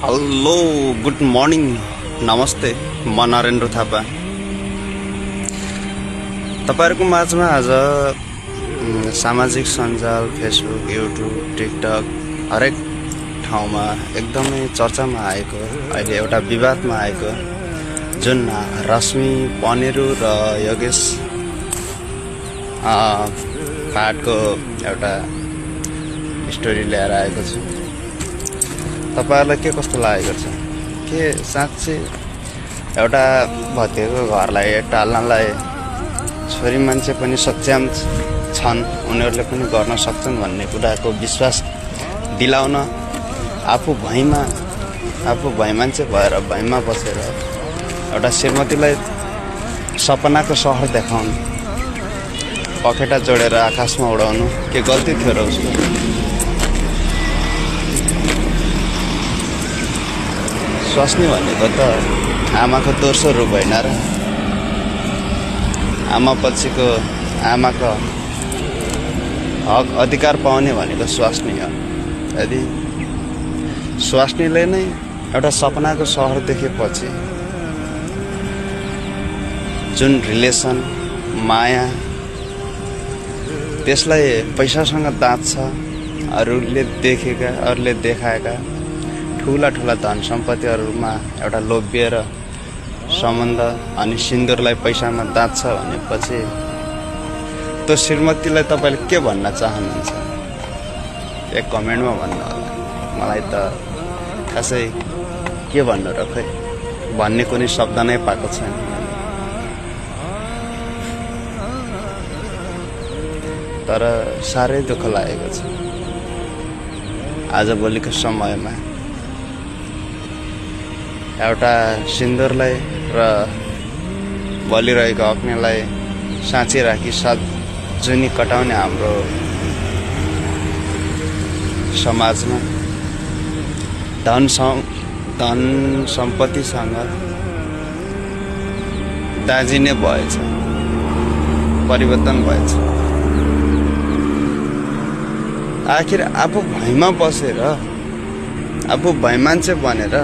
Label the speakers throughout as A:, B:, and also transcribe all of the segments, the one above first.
A: Hello good morning नमस्ते म नरेन्द्र थापा तपाईहरुको माझमा आज सामाजिक सञ्जाल फेसबुक युट्युब टिकटक हरेक ठाउँमा एकदमै चर्चामा आएको अहिले एउटा विवादमा आएको जुन रश्मि पनेरू र योगेश पाठको एउटा स्टोरी ल्याएर आएको छु। तपाईहरुलाई के कस्तो लागेको छ? के साँच्चै एउटा भतेको घरलाई टाल्नलाई छोरी मान्छे पनि सक्षम छन्, उनीहरूले पनि गर्न सक्छन् भन्ने कुराको विश्वास दिलाउन आफू भई मान्छे भएर भैमा बसेर एउटा श्रीमतीलाई सपनाको सहर देखाउनु, पखेटा जोडेर आकाशमा उडाउनु के गल्ती थियो र उसको? स्वास्नी भनेको त आमाको दोस्रो रूप होइन र? आमा पछिको आमाको हक अधिकार पाउने भनेको स्वास्नी हो। यदि स्वास्नीले नै एउटा सपनाको सहर देखेपछि जुन रिलेसन माया त्यसलाई पैसासँग दाँच्छ, अरूले देखेका अरूले देखाएका ठुला धन सम्पत्तिहरुमा एउटा लोभिएर सम्बन्ध अनि सिन्दुरलाई पैसामा दाँच्छ भनेपछि त्यो श्रीमतीलाई तपाईले के भन्न चाहनुहुन्छ? एक कमेन्टमा भन्नु होला। मलाई त खासै के भन्नु र, खै भन्ने कुनै शब्द नै पाएको छैन। तर साह्रै दुःख लागेको छ आजभोलिको समयमा एउटा सिन्दुरलाई र बलिरहेको अग्निलाई साँची राखी सात जुनी कटाउने हाम्रो समाजमा धन सम्पत्तिसँग दाजिने भएछ, परिवर्तन भएछ। आखिर आफू भैमा बसेर आफू भई मान्छे बनेर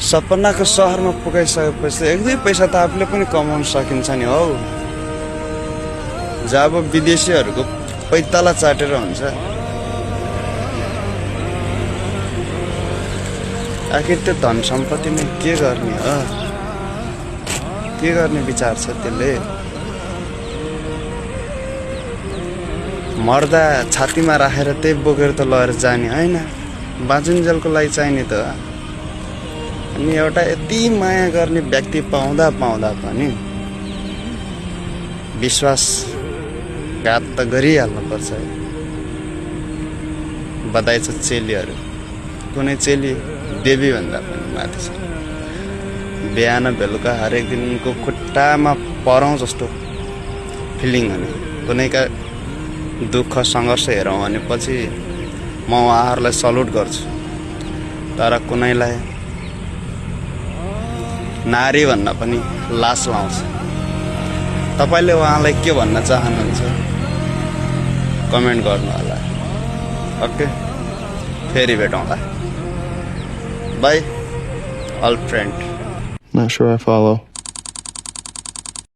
A: सपनाको सहरमा पुगाइसकेपछि एक दुई पैसा त आफूले पनि कमाउन सकिन्छ नि हौ। जब विदेशीहरूको पैताला चाटेर हुन्छ, आखिर त्यो धन सम्पत्तिले के गर्ने हो? के गर्ने विचार छ त्यसले? मर्दा छातीमा राखेर त्यही बोकेर त लगेर जाने होइन, बाँचुन्जेलको लागि चाहिने त। अनि एउटा यति माया गर्ने व्यक्ति पाउँदा पनि विश्वासघात त गरिहाल्नु पर्छ। बधाई छ चेलीहरू, कुनै चेली देवी भन्दा पनि माथि छ। बिहान बेलुका हरेक दिनको खुट्टामा परौँ जस्तो फिलिङ हुने, कुनैका दुःख सङ्घर्ष हेरौँ भनेपछि म उहाँहरूलाई सल्युट गर्छु। तर कुनैलाई नारी भन्न पनि लाज लाउँछ। तपाईले उहाँलाई के भन्न चाहनुहुन्छ? कमेन्ट गर्नु होला। ओके, फेरि भेटौँला। Bye, all friend.
B: Not sure I follow.